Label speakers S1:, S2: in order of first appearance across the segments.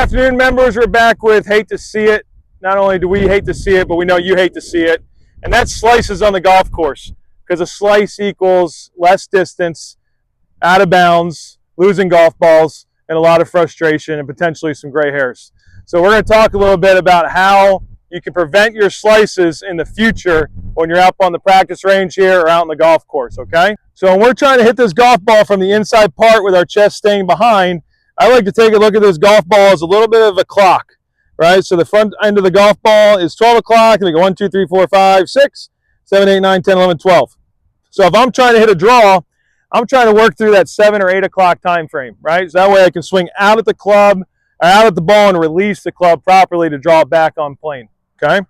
S1: afternoon, members. We're back with Hate to See It. Not only do we hate to see it, but we know you hate to see it. And that's slices on the golf course, because a slice equals less distance, out of bounds, losing golf balls, and a lot of frustration and potentially some gray hairs. So we're going to talk a little bit about how you can prevent your slices in the future when you're out on the practice range here or out on the golf course, okay? So when we're trying to hit this golf ball from the inside part with our chest staying behind, I like to take a look at this golf ball as a little bit of a clock, right? So the front end of the golf ball is 12 o'clock, and we go 1, 2, 3, 4, 5, 6, 7, 8, 9, 10, 11, 12. So if I'm trying to hit a draw, I'm trying to work through that 7 or 8 o'clock time frame, right? So that way I can swing out at the club, or out at the ball, and release the club properly to draw it back on plane, okay?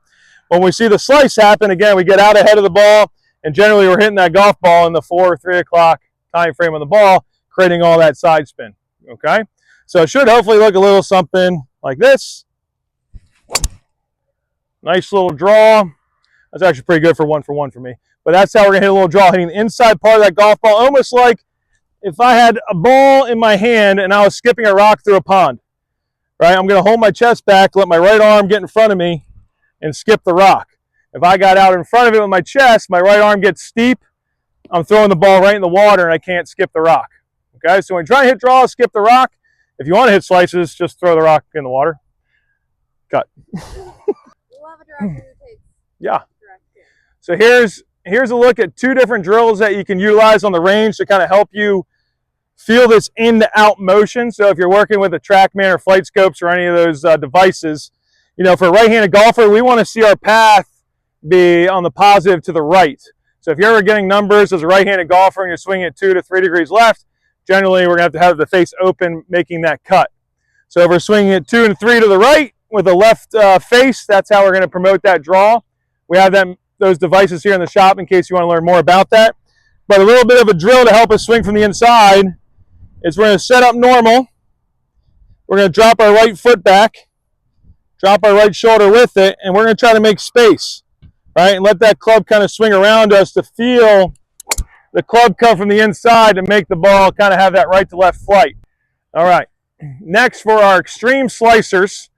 S1: When we see the slice happen, again, we get out ahead of the ball, and generally we're hitting that golf ball in the 4 or 3 o'clock time frame of the ball, creating all that side spin, okay? So it should hopefully look a little something like this. Nice little draw. That's actually pretty good for one for me. But that's how we're going to hit a little draw, hitting the inside part of that golf ball, almost like if I had a ball in my hand and I was skipping a rock through a pond, right? I'm going to hold my chest back, let my right arm get in front of me, and skip the rock. If I got out in front of it with my chest, my right arm gets steep, I'm throwing the ball right in the water and I can't skip the rock, okay? So when you try to hit draws, skip the rock. If you want to hit slices, just throw the rock in the water. Cut.
S2: We'll have a director who takes
S1: Yeah.
S2: direction.
S1: So here's a look at 2 different drills that you can utilize on the range to kind of help you feel this in-to-out motion. So if you're working with a TrackMan or Flight Scopes or any of those devices, you know, for a right-handed golfer, we want to see our path be on the positive to the right. So if you're ever getting numbers as a right-handed golfer and you're swinging at 2 to 3 degrees left, generally we're going to have the face open, making that cut. So if we're swinging at 2 and 3 to the right with a left face, that's how we're going to promote that draw. We have those devices here in the shop in case you want to learn more about that. But a little bit of a drill to help us swing from the inside is we're going to set up normal. We're going to drop our right foot back, drop our right shoulder with it, and we're going to try to make space, right? And let that club kind of swing around us to feel the club come from the inside to make the ball kind of have that right to left flight. All right. Next, for our extreme slicers,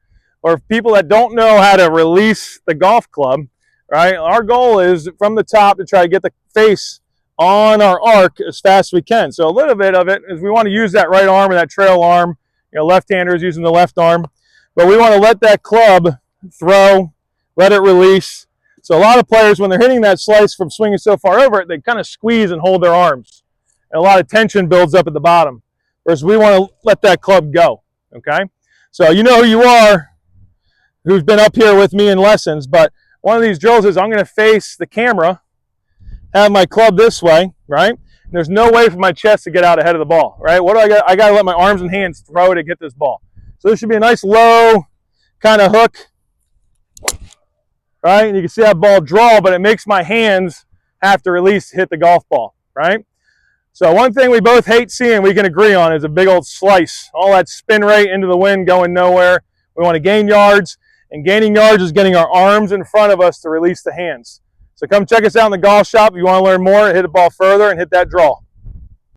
S1: or people that don't know how to release the golf club, right? Our goal is from the top to try to get the face on our arc as fast as we can. So a little bit of it is we want to use that right arm or that trail arm. You know, left-handers using the left arm. But we want to let that club throw, let it release. So a lot of players, when they're hitting that slice from swinging so far over it, they kind of squeeze and hold their arms. And a lot of tension builds up at the bottom. Whereas we want to let that club go, okay? So you know who you are, who's been up here with me in lessons, but one of these drills is I'm going to face the camera, have my club this way, right? And there's no way for my chest to get out ahead of the ball, right? What do I got? I got to let my arms and hands throw to get this ball. So this should be a nice low kind of hook, right? And you can see that ball draw, but it makes my hands have to release to hit the golf ball, right? So one thing we both hate seeing, we can agree on, is a big old slice. All that spin rate into the wind going nowhere. We want to gain yards, and gaining yards is getting our arms in front of us to release the hands. So come check us out in the golf shop if you want to learn more, hit the ball further, and hit that draw.